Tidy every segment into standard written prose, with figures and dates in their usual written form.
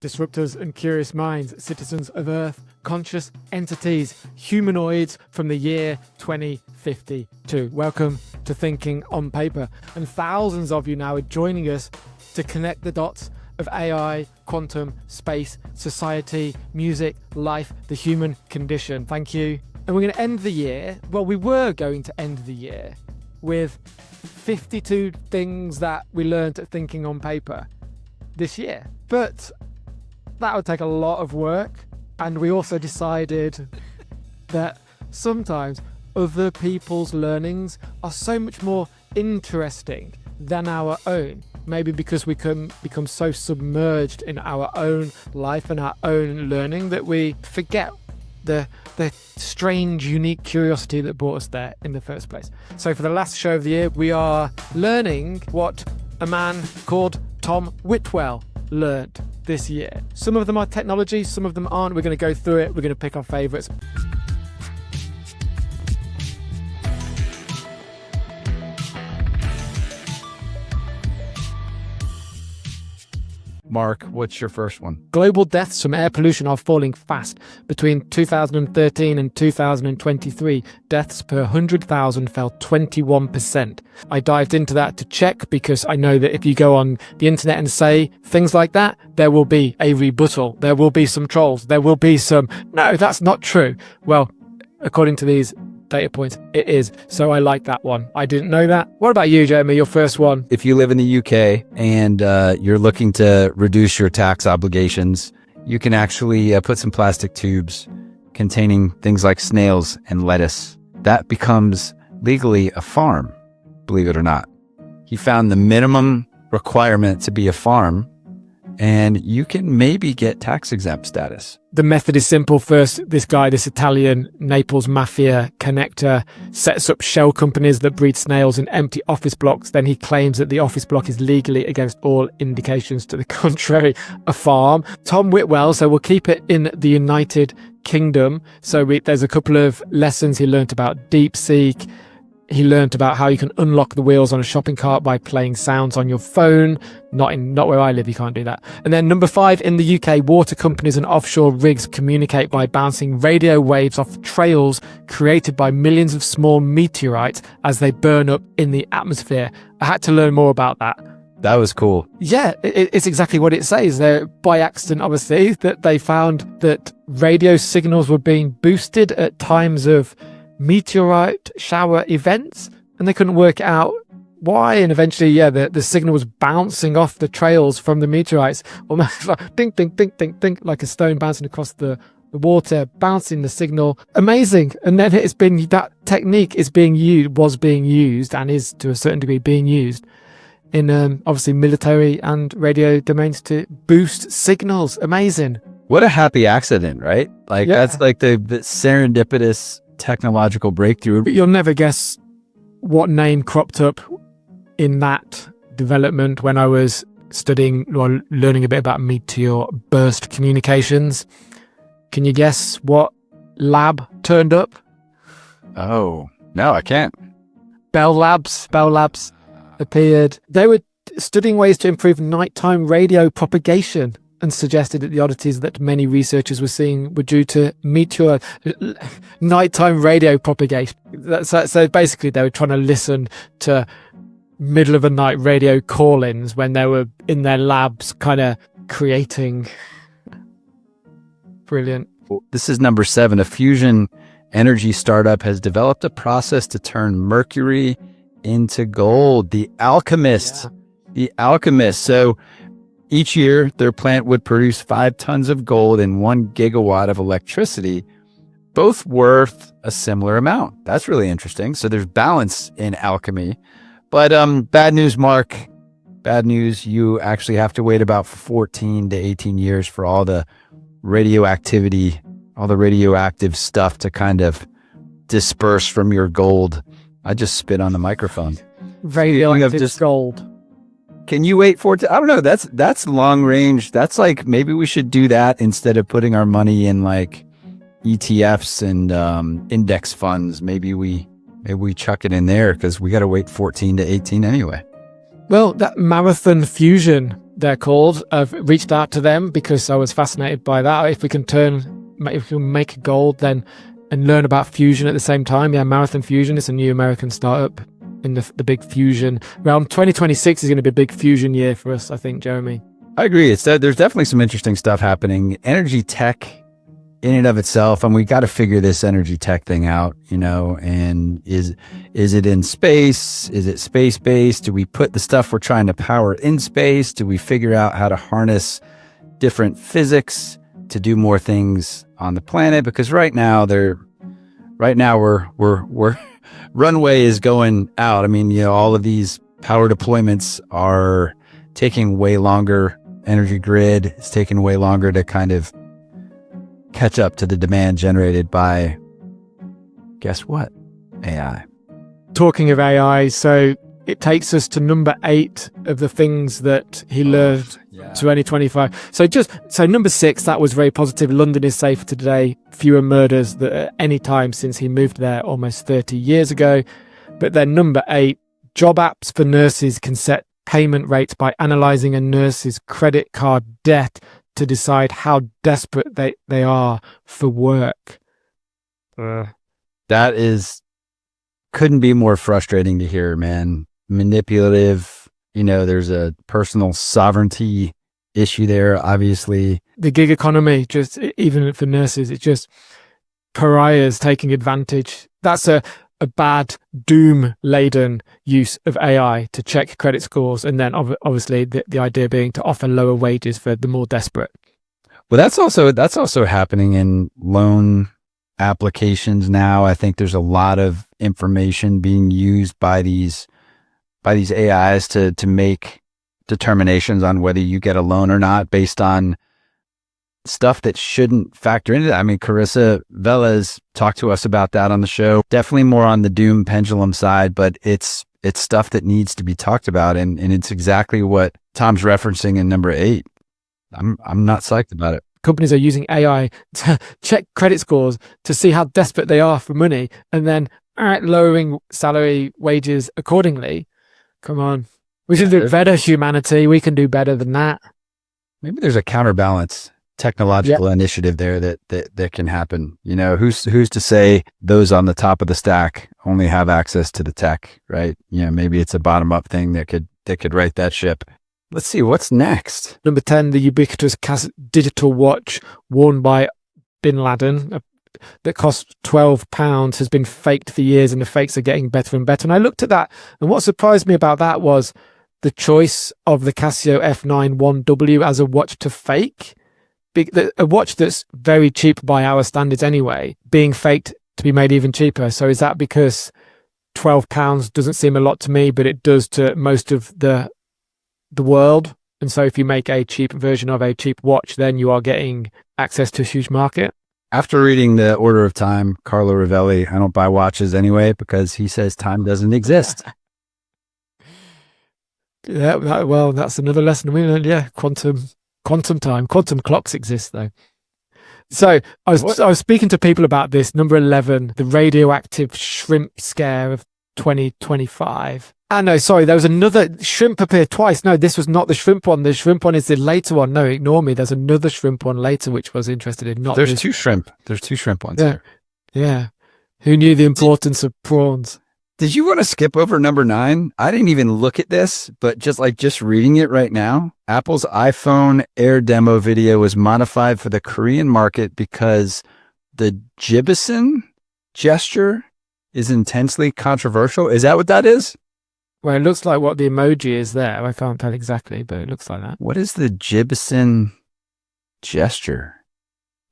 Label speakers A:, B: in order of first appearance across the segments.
A: Disruptors and curious minds, citizens of Earth, conscious entities, humanoids from the year 2052. Welcome to Thinking on Paper. And thousands of you now are joining us to connect the dots of AI, quantum, space, society, music, life, the human condition. Thank you. And we're going to end the year, well, we were going to end the year with 52 things that we learned at Thinking on Paper this year. But that would take a lot of work, and we also decided that sometimes other people's learnings are so much more interesting than our own. Maybe because we can become so submerged in our own life and our own learning that we forget the strange, unique curiosity that brought us there in the first place. So for the last show of the year, we are learning what a man called Tom Whitwell learned this year. Some of them are technology, some of them aren't. We're going to go through it. We're going to pick our favorites.
B: Mark, what's your first one?
A: Global deaths from air pollution are falling fast. Between 2013 and 2023, deaths per 100,000 fell 21%. I dived into that to check because I know that if you go on the internet and say things like that, there will be a rebuttal. There will be some trolls. There will be some, no, that's not true. Well, according to these data points, it is. So I like that one. I didn't know that. What about you, Jeremy? Your first one?
B: If you live in the UK and you're looking to reduce your tax obligations, you can actually put some plastic tubes containing things like snails and lettuce. That becomes legally a farm, believe it or not. He found the minimum requirement to be a farm, and you can maybe get tax exempt status.
A: The method is simple. First, this guy, this Italian Naples mafia connector, sets up shell companies that breed snails in empty office blocks. Then he claims that the office block is legally, against all indications to the contrary, a farm. Tom Whitwell, so we'll keep it in the United Kingdom. So there's a couple of lessons he learned about DeepSeek. He learned about how you can unlock the wheels on a shopping cart by playing sounds on your phone. Not where I live, you can't do that. And then number 5, in the UK, water companies and offshore rigs communicate by bouncing radio waves off trails created by millions of small meteorites as they burn up in the atmosphere. I had to learn more about that.
B: That was cool.
A: Yeah, it's exactly what it says. They're by accident, obviously, that they found that radio signals were being boosted at times of meteorite shower events, and they couldn't work out why. And eventually, the signal was bouncing off the trails from the meteorites, almost like ding, ding, ding, ding, ding, like a stone bouncing across the water, bouncing the signal. Amazing. And then that technique was being used, and is to a certain degree being used in obviously military and radio domains to boost signals. Amazing.
B: What a happy accident, right? Like, That's like the serendipitous technological breakthrough.
A: You'll never guess what name cropped up in that development when I was studying or learning a bit about meteor burst communications. Can you guess what lab turned up?
B: Oh, no, I can't.
A: Bell Labs appeared. They were studying ways to improve nighttime radio propagation, and suggested that the oddities that many researchers were seeing were due to nighttime radio propagation. So basically, they were trying to listen to middle of the night radio call-ins when they were in their labs kind of creating. Brilliant.
B: This is number 7. A fusion energy startup has developed a process to turn mercury into gold. The Alchemist. Yeah. The Alchemist. So each year, their plant would produce 5 tons of gold and 1 gigawatt of electricity, both worth a similar amount. That's really interesting. So there's balance in alchemy. But bad news, Mark. Bad news. You actually have to wait about 14 to 18 years for all the radioactivity, all the radioactive stuff to kind of disperse from your gold. I just spit on the microphone.
A: Radioactive gold.
B: Can you wait for it? I don't know. That's long range. That's like, maybe we should do that instead of putting our money in like ETFs and index funds. Maybe we chuck it in there because we got to wait 14 to 18 anyway.
A: Well, that marathon fusion they're called. I've reached out to them because I was fascinated by that. If we can make gold then and learn about fusion at the same time. Yeah, Marathon Fusion is a new American startup in the big fusion realm. 2026 is going to be a big fusion year for us, I think, Jeremy.
B: I agree. There's definitely some interesting stuff happening. Energy tech in and of itself, and we got to figure this energy tech thing out, and is it in space? Is it space-based? Do we put the stuff we're trying to power in space? Do we figure out how to harness different physics to do more things on the planet? Because right now we're runway is going out. I mean, all of these power deployments are taking way longer. Energy grid is taking way longer to kind of catch up to the demand generated by, guess what? AI.
A: Talking of AI, so it takes us to number 8 of the things that he learned 2025. So number 6, that was very positive. London is safer today. Fewer murders than at any time since he moved there almost 30 years ago. But then number 8, job apps for nurses can set payment rates by analyzing a nurse's credit card debt to decide how desperate they are for work.
B: That couldn't be more frustrating to hear, man. Manipulative, there's a personal sovereignty issue there, obviously.
A: The gig economy, just even for nurses, it's just pariahs taking advantage. That's a bad, doom-laden use of AI to check credit scores, and then obviously the idea being to offer lower wages for the more desperate.
B: Well, that's also happening in loan applications now. I think there's a lot of information being used by these AIs to make determinations on whether you get a loan or not based on stuff that shouldn't factor into that. I mean, Carissa Velez talked to us about that on the show. Definitely more on the doom pendulum side, but it's stuff that needs to be talked about, and it's exactly what Tom's referencing in number 8. I'm not psyched about it.
A: Companies are using AI to check credit scores to see how desperate they are for money, and then lowering salary wages accordingly. Come on, we should do better, humanity. We can do better than that.
B: Maybe there's a counterbalance technological initiative there that can happen. Who's to say those on the top of the stack only have access to the tech, right? Maybe it's a bottom up thing that could right that ship. Let's see what's next.
A: Number 10, the ubiquitous digital watch worn by Bin Laden that cost £12 has been faked for years, and the fakes are getting better and better. And I looked at that, and what surprised me about that was the choice of the Casio F9 1W as a watch to fake. A watch that's very cheap by our standards anyway, being faked to be made even cheaper. So is that because £12 doesn't seem a lot to me, but it does to most of the world? And so if you make a cheap version of a cheap watch, then you are getting access to a huge market.
B: After reading The Order of Time, Carlo Rovelli, I don't buy watches anyway because he says time doesn't exist.
A: Yeah, well, that's another lesson we learned. Yeah, quantum time. Quantum clocks exist, though. So I was speaking to people about this. Number 11, the radioactive shrimp scare of 2025. No, sorry, there was another shrimp appeared twice. No, this was not the shrimp one. The shrimp one is the later one. No, ignore me. There's another shrimp one later, which was interested in.
B: There's two shrimp ones.
A: Yeah, yeah. Who knew the importance of prawns?
B: Did you want to skip over number 9? I didn't even look at this, but just reading it right now, Apple's iPhone Air demo video was modified for the Korean market because the Jibison gesture is intensely controversial. Is that what that is?
A: Well, it looks like what the emoji is there. I can't tell exactly, but it looks like that.
B: What is the Jibison gesture?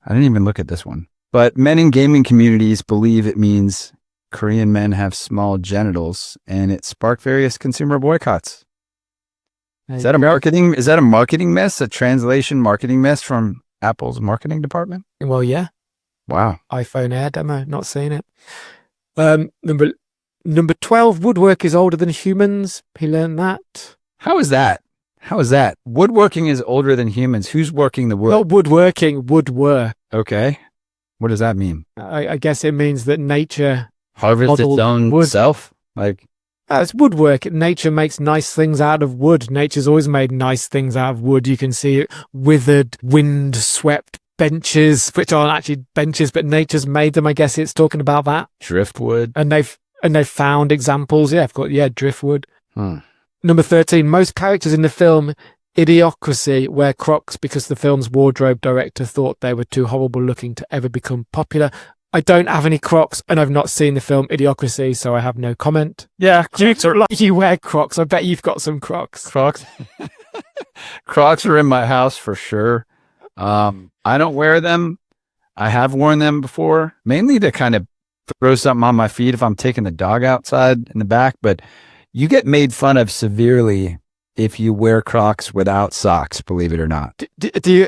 B: I didn't even look at this one. But men in gaming communities believe it means Korean men have small genitals, and it sparked various consumer boycotts. Is that a marketing miss? A translation marketing miss from Apple's marketing department?
A: Well, yeah.
B: Wow.
A: iPhone Air demo, not seeing it. Number 12, woodwork is older than humans. He learned that.
B: How is that? Woodworking is older than humans. Who's working the wood?
A: Not woodworking, woodwork.
B: Okay. What does that mean?
A: I guess it means that nature
B: harvests its own self? Like,
A: It's woodwork. Nature makes nice things out of wood. Nature's always made nice things out of wood. You can see withered, wind-swept benches, which aren't actually benches, but nature's made them. I guess it's talking about that.
B: Driftwood.
A: And they've found examples. Yeah, I've got, driftwood.
B: Hmm.
A: Number 13, most characters in the film Idiocracy wear Crocs because the film's wardrobe director thought they were too horrible looking to ever become popular. I don't have any Crocs, and I've not seen the film Idiocracy, so I have no comment. Yeah, you wear Crocs. I bet you've got some Crocs.
B: Crocs. Crocs are in my house for sure. I don't wear them. I have worn them before, mainly to kind of throw something on my feet if I'm taking the dog outside in the back. But you get made fun of severely if you wear Crocs without socks, believe it or not.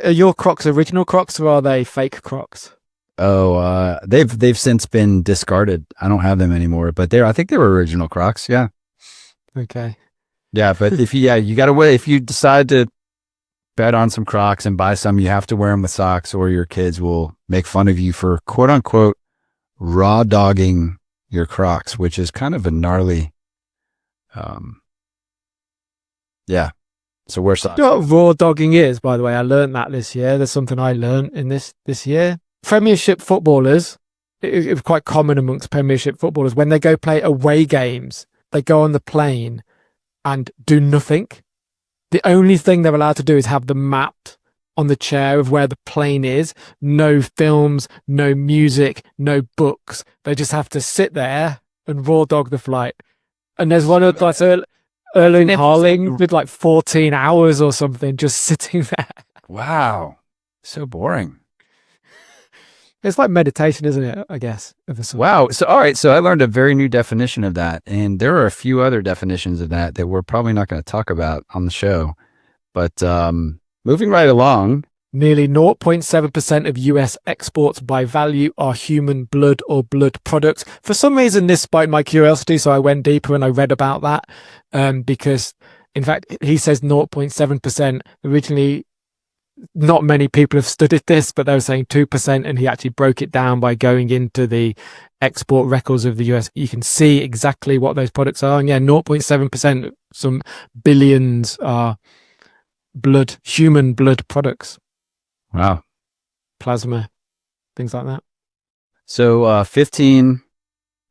A: Are your Crocs original Crocs, or are they fake Crocs?
B: Oh, they've since been discarded. I don't have them anymore, but I think they were original Crocs. Yeah.
A: Okay.
B: Yeah, but you got to wear, if you decide to bet on some Crocs and buy some, you have to wear them with socks, or your kids will make fun of you for quote unquote raw dogging your Crocs, which is kind of a gnarly, yeah. So wear socks.
A: You know what raw dogging is, by the way? I learned that this year. There's something I learned in this year. Premiership footballers, it was quite common amongst Premiership footballers, when they go play away games, they go on the plane and do nothing. The only thing they're allowed to do is have the map on the chair of where the plane is. No films, no music, no books. They just have to sit there and raw dog the flight. And there's one of like Erling Haaland did like 14 hours or something just sitting there.
B: Wow. So boring.
A: It's like meditation, isn't it? I guess.
B: Wow. So, all right. So I learned a very new definition of that. And there are a few other definitions of that we're probably not going to talk about on the show. But moving right along.
A: Nearly 0.7% of US exports by value are human blood or blood products. For some reason, this spiked my curiosity. So I went deeper and I read about that. Because, in fact, he says 0.7%. Originally, not many people have studied this, but they were saying 2%, and he actually broke it down by going into the export records of the US. You can see exactly what those products are. And yeah, 0.7%, some billions are human blood products.
B: Wow.
A: Plasma, things like that.
B: So 15,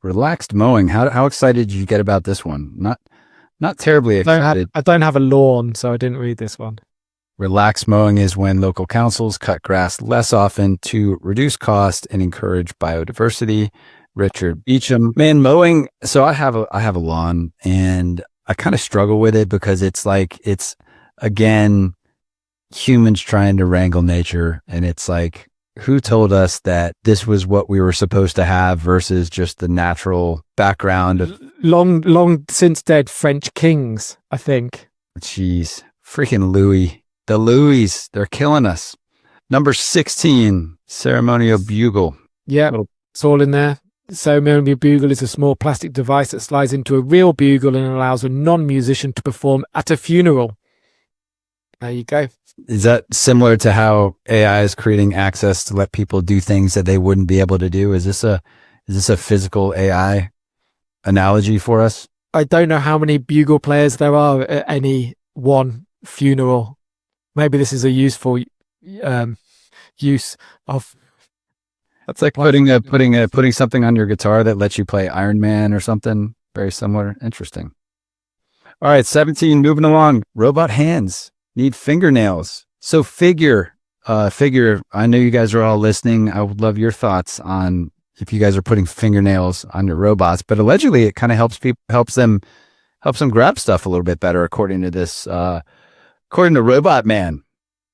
B: relaxed mowing. How excited did you get about this one? Not terribly excited.
A: I don't have a lawn, so I didn't read this one.
B: Relaxed mowing is when local councils cut grass less often to reduce cost and encourage biodiversity. Richard Beecham. Man, mowing. So I have a lawn, and I kind of struggle with it because it's again, humans trying to wrangle nature. And it's like, who told us that this was what we were supposed to have versus just the natural background of
A: long since dead French kings, I think.
B: Jeez, freaking Louis. The Louis, they're killing us. Number 16, ceremonial bugle.
A: Yeah, it's all in there. Ceremonial bugle is a small plastic device that slides into a real bugle and allows a non-musician to perform at a funeral. There you go.
B: Is that similar to how AI is creating access to let people do things that they wouldn't be able to do? Is this a physical AI analogy for us?
A: I don't know how many bugle players there are at any one funeral. Maybe this is a useful use of.
B: That's like putting something on your guitar that lets you play Iron Man or something very similar. Interesting. All right, 17. Moving along. Robot hands need fingernails. So figure. I know you guys are all listening. I would love your thoughts on if you guys are putting fingernails on your robots. But allegedly, it kind of helps them grab stuff a little bit better, according to this. According to Robot Man,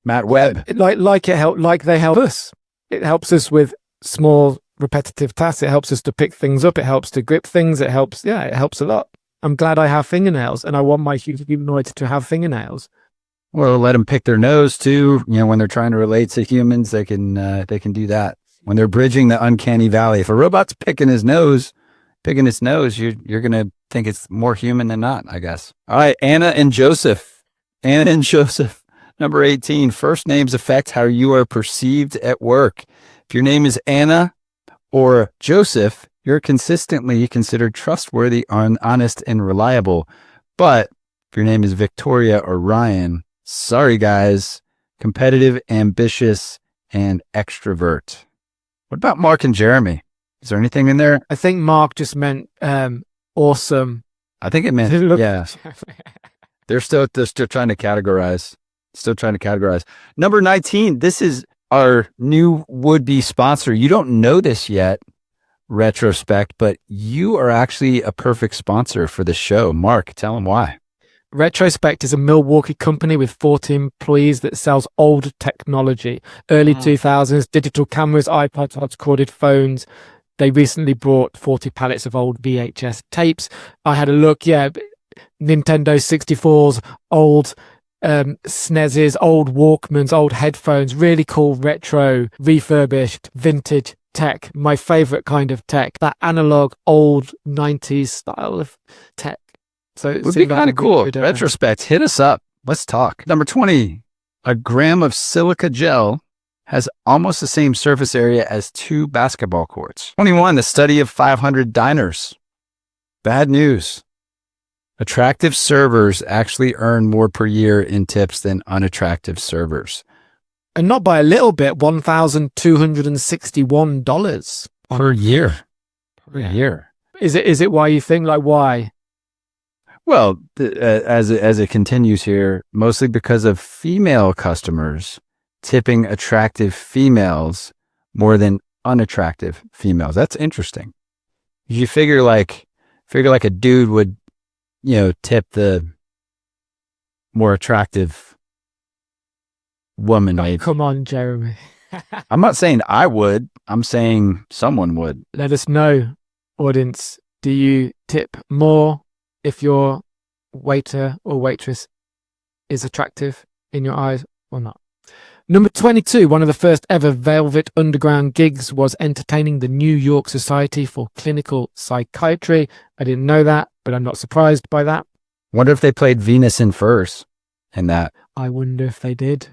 B: Matt Webb.
A: Like they help us. It helps us with small repetitive tasks. It helps us to pick things up. It helps to grip things. It helps a lot. I'm glad I have fingernails, and I want my humanoids to have fingernails.
B: Well, let them pick their nose too. When they're trying to relate to humans, they can do that. When they're bridging the uncanny valley. If a robot's picking its nose, you're gonna think it's more human than not, I guess. All right, Anna and Joseph, number 18. First names affect how you are perceived at work. If your name is Anna or Joseph, You're consistently considered trustworthy, honest, and reliable. But if your name is Victoria or Ryan, sorry guys, competitive, ambitious, and extrovert. What about Mark and Jeremy? Is there anything in there?
A: I think Mark just meant awesome.
B: I think it meant, yeah. They're still trying to categorize. Number 19, this is our new would-be sponsor. You don't know this yet, Retrospect, but you are actually a perfect sponsor for the show. Mark, tell them why.
A: Retrospect is a Milwaukee company with 40 employees that sells old technology. Early 2000s, digital cameras, iPods, corded phones. They recently brought 40 pallets of old VHS tapes. I had a look, yeah, Nintendo 64s, old SNESes, old Walkmans, old headphones, really cool retro, refurbished, vintage tech. My favorite kind of tech, that analog, old 90s style of tech. So it
B: would be kind of cool. Retrospect, hit us up. Let's talk. Number 20, a gram of silica gel has almost the same surface area as 2 basketball courts. 21, the study of 500 diners. Bad news. Attractive servers actually earn more per year in tips than unattractive servers.
A: And not by a little bit, $1,261
B: per year. Per year.
A: Is it why you think, like, why?
B: Well, as it continues here, mostly because of female customers tipping attractive females more than unattractive females. That's interesting. You figure like a dude would, tip the more attractive woman.
A: Oh, come on, Jeremy.
B: I'm not saying I would. I'm saying someone would.
A: Let us know, audience. Do you tip more if your waiter or waitress is attractive in your eyes or not? Number 22, one of the first ever Velvet Underground gigs was entertaining the New York Society for Clinical Psychiatry. I didn't know that, but I'm not surprised by that.
B: Wonder if they played Venus in Furs in that.
A: I wonder if they did.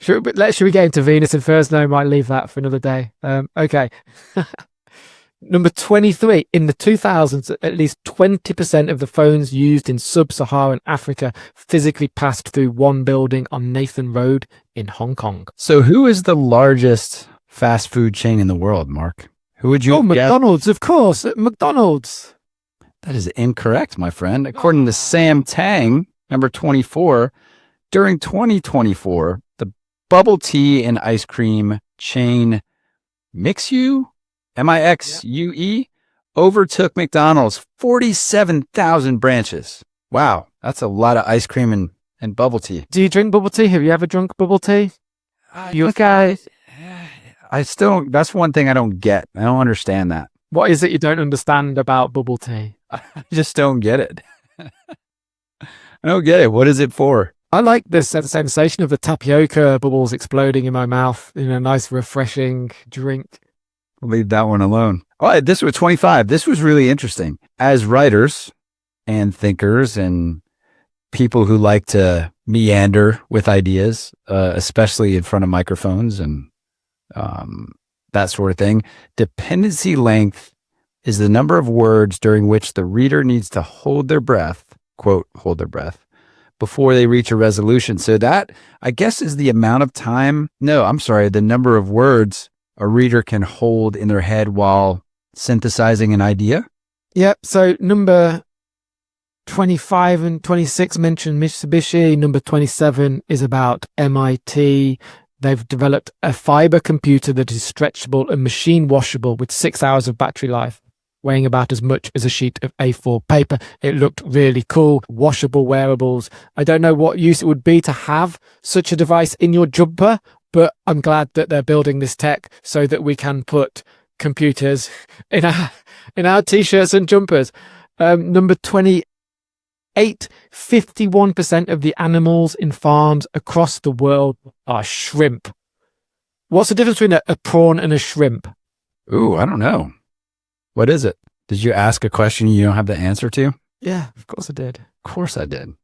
A: Should we get into Venus in Furs? No, I might leave that for another day. Okay. Number 23, in the 2000s, at least 20% of the phones used in sub-Saharan Africa physically passed through one building on Nathan Road in Hong Kong.
B: So who is the largest fast food chain in the world, Mark? Who would you guess?
A: McDonald's, of course. McDonald's.
B: That is incorrect, my friend. According to Sam Tang, number 24, during 2024, the bubble tea and ice cream chain Mixue, Mixue, overtook McDonald's 47,000 branches. Wow, that's a lot of ice cream and bubble tea.
A: Do you drink bubble tea? Have you ever drunk bubble tea? You guys?
B: That's one thing I don't get. I don't understand that.
A: What is it you don't understand about bubble tea?
B: I just don't get it. I don't get it. What is it for?
A: I like this sensation of the tapioca bubbles exploding in my mouth in a nice, refreshing drink.
B: We'll leave that one alone. All right, this was 25. This was really interesting. As writers and thinkers and people who like to meander with ideas, especially in front of microphones and that sort of thing, dependency length is the number of words during which the reader needs to hold their breath, quote, hold their breath, before they reach a resolution. So that, I guess, is the amount of time. No, I'm sorry, the number of words a reader can hold in their head while synthesizing an idea.
A: Yep. So number 25 and 26 mention Mitsubishi. Number 27 is about MIT. They've developed a fiber computer that is stretchable and machine washable with 6 hours of battery life, weighing about as much as a sheet of A4 paper. It looked really cool. Washable wearables. I don't know what use it would be to have such a device in your jumper, but I'm glad that they're building this tech so that we can put computers in our t-shirts and jumpers. Number 28, 51% of the animals in farms across the world are shrimp. What's the difference between a prawn and a shrimp?
B: Ooh, I don't know. What is it? Did you ask a question you don't have the answer to?
A: Yeah, of course I did.
B: Of course I did.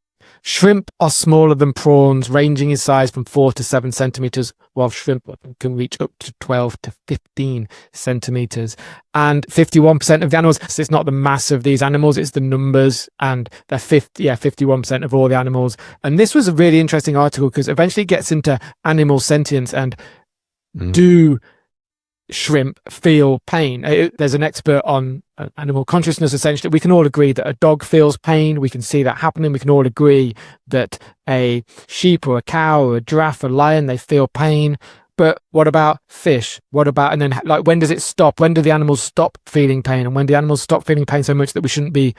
A: Shrimp are smaller than prawns, ranging in size from 4 to 7 centimeters, while shrimp can reach up to 12 to 15 centimeters. And 51% of the animals, so it's not the mass of these animals, it's the numbers, and they're 51% of all the animals. And this was a really interesting article because eventually it gets into animal sentience and do shrimp feel pain. There's an expert on animal consciousness. Essentially, we can all agree that a dog feels pain. We can see that happening. We can all agree that a sheep or a cow or a giraffe or a lion, they feel pain. But what about fish? What about, and then like, when does it stop? When do the animals stop feeling pain? And when do the animals stop feeling pain so much that we shouldn't be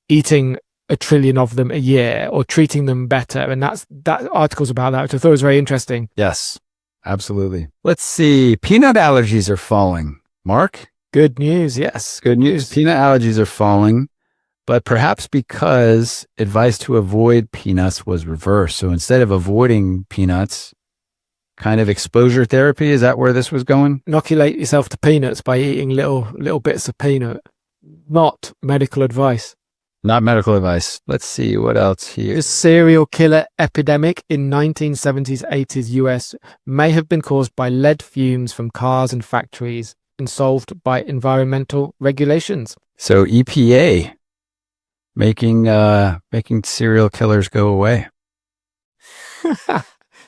A: eating 1 trillion of them a year or treating them better? And that article's about that, which I thought was very interesting.
B: Yes. Absolutely. Let's see. Peanut allergies are falling. Mark?
A: Good news. Yes.
B: Good news. Peanut allergies are falling, but perhaps because advice to avoid peanuts was reversed. So instead of avoiding peanuts, kind of exposure therapy, is that where this was going?
A: Inoculate yourself to peanuts by eating little bits of peanut. Not medical advice.
B: Not medical advice. Let's see what else here.
A: The serial killer epidemic in 1970s, 80s US may have been caused by lead fumes from cars and factories and solved by environmental regulations.
B: So EPA making serial killers go away.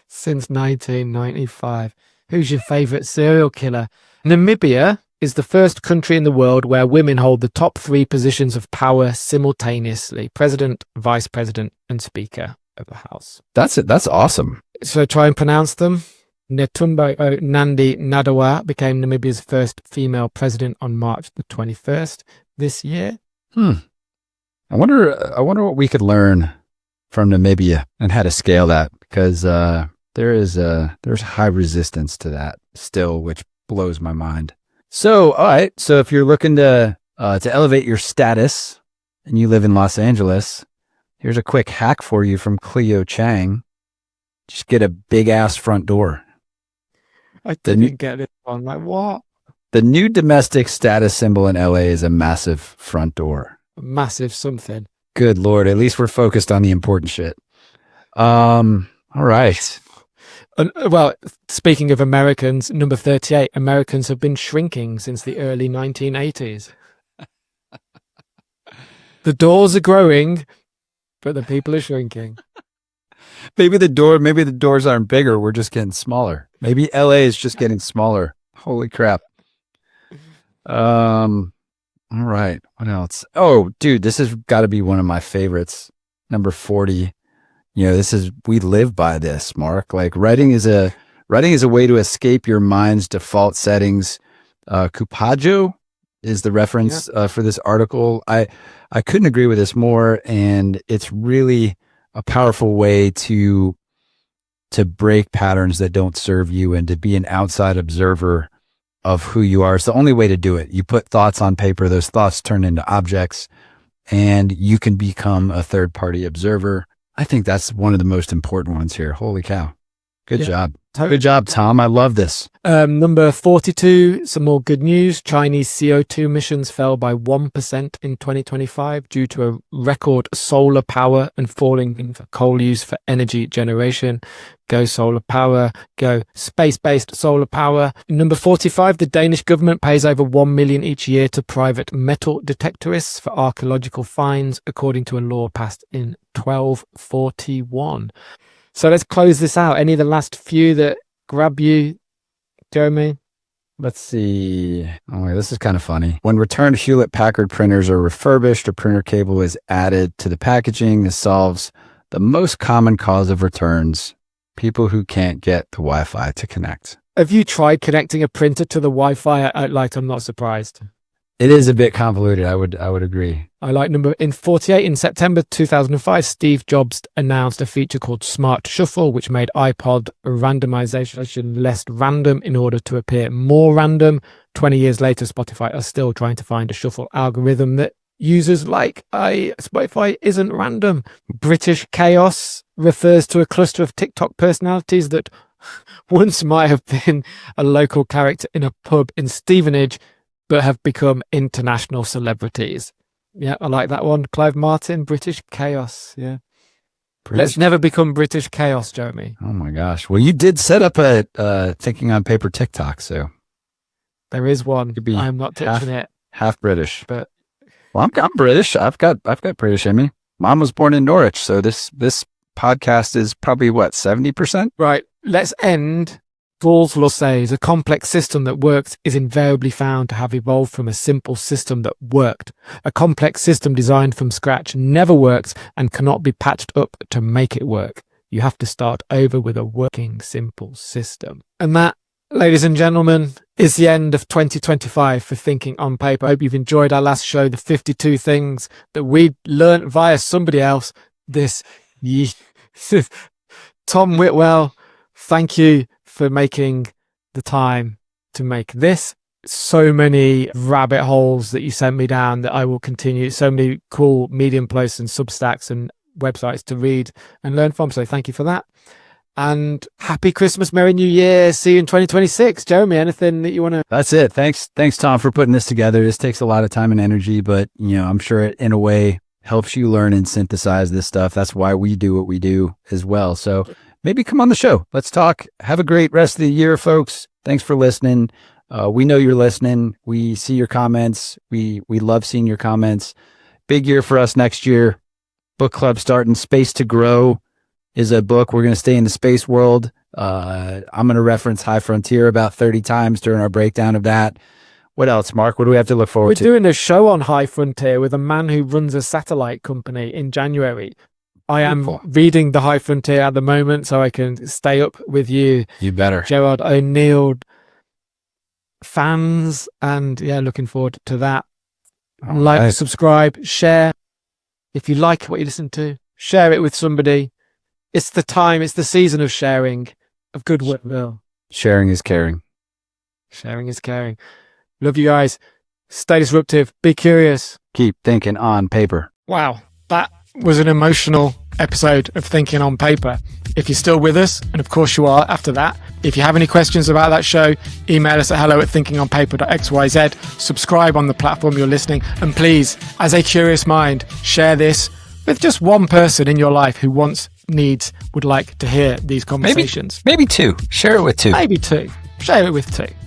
A: Since 1995. Who's your favorite serial killer? Namibia is the first country in the world where women hold the top 3 positions of power simultaneously: president, vice president, and speaker of the house.
B: That's it. That's awesome.
A: So try and pronounce them. Netumbo Nandi Nadawa became Namibia's first female president on March the 21st this year.
B: I wonder what we could learn from Namibia and how to scale that, because there's high resistance to that still, which blows my mind. So, all right. So if you're looking to elevate your status and you live in Los Angeles, here's a quick hack for you from Cleo Chang. Just get a big ass front door.
A: I didn't get it on. Like, what?
B: The new domestic status symbol in LA is a massive front door.
A: Massive something.
B: Good Lord. At least we're focused on the important shit. All right.
A: Well, speaking of Americans, number 38, Americans have been shrinking since the early 1980s. The doors are growing, but the people are shrinking.
B: Maybe the doors aren't bigger. We're just getting smaller. Maybe LA is just getting smaller. Holy crap. All right. What else? Oh, dude, this has got to be one of my favorites. Number 40. You know, we live by this, Mark. Like writing is a way to escape your mind's default settings. Cupaggio is the reference for this article. I couldn't agree with this more. And it's really a powerful way to break patterns that don't serve you and to be an outside observer of who you are. It's the only way to do it. You put thoughts on paper, those thoughts turn into objects, and you can become a third-party observer. I think that's one of the most important ones here. Holy cow. Good job. Good job, Tom. I love this.
A: Number 42, some more good news. Chinese CO2 emissions fell by 1% in 2025 due to a record solar power and falling coal use for energy generation. Go solar power, go space-based solar power. Number 45, the Danish government pays over 1 million each year to private metal detectorists for archaeological finds, according to a law passed in 1241. So let's close this out. Any of the last few that grab you, Jeremy?
B: Let's see. Oh, this is kind of funny. When returned Hewlett-Packard printers are refurbished, a printer cable is added to the packaging. This solves the most common cause of returns: people who can't get the Wi-Fi to connect.
A: Have you tried connecting a printer to the Wi-Fi? I'm not surprised.
B: It is a bit convoluted. I would agree.
A: I like number 48. In September 2005, Steve Jobs announced a feature called Smart Shuffle, which made iPod randomization less random in order to appear more random. 20 years later, Spotify are still trying to find a shuffle algorithm that users like. Spotify isn't random. British chaos refers to a cluster of TikTok personalities that once might have been a local character in a pub in Stevenage, but have become international celebrities. Yeah, I like that one. Clive Martin, British chaos. Yeah. Let's never become British chaos, Jeremy.
B: Oh my gosh. Well, you did set up a Thinking on Paper TikTok, so
A: there is one. I'm not touching it.
B: Half British,
A: but
B: well, I'm British. I've got British in me. Mom was born in Norwich, so this podcast is probably what, 70%?
A: Right. Let's end. Gall's law says a complex system that works is invariably found to have evolved from a simple system that worked. A complex system designed from scratch never works and cannot be patched up to make it work. You have to start over with a working, simple system. And that, ladies and gentlemen, is the end of 2025 for Thinking on Paper. I hope you've enjoyed our last show, the 52 things that we learned via somebody else this year. Tom Whitwell, thank you for making the time to make this. So many rabbit holes that you sent me down that I will continue. So many cool Medium posts and Substacks and websites to read and learn from. So thank you for that. And happy Christmas, Merry New Year. See you in 2026. Jeremy, anything that you want to...
B: That's it. Thanks, Tom, for putting this together. This takes a lot of time and energy, but I'm sure it, in a way, helps you learn and synthesize this stuff. That's why we do what we do as well. So maybe come on the show. Let's talk. Have a great rest of the year, folks. Thanks for listening. We know you're listening. We see your comments. We love seeing your comments. Big year for us next year. Book club starting. Space to Grow is a book. We're going to stay in the space world. I'm going to reference High Frontier about 30 times during our breakdown of that. What else, Mark? What do we have to look forward to?
A: We're doing a show on High Frontier with a man who runs a satellite company in January. I am reading the High Frontier at the moment, so I can stay up with you.
B: You better.
A: Gerard O'Neill fans, and yeah, looking forward to that. Like, subscribe, share. If you like what you listen to, share it with somebody. It's the time, it's the season of sharing, of goodwill.
B: Sharing is caring.
A: Sharing is caring. Love you guys. Stay disruptive. Be curious.
B: Keep thinking on paper.
A: Wow. That was an emotional episode of Thinking on Paper. If you're still with us, and of course you are after that, if you have any questions about that show, email us at hello@thinkingonpaper.xyz. Subscribe on the platform you're listening. And please, as a curious mind, share this with just one person in your life who would like to hear these conversations.
B: Maybe two. Share it with two.
A: Maybe two. Share it with two.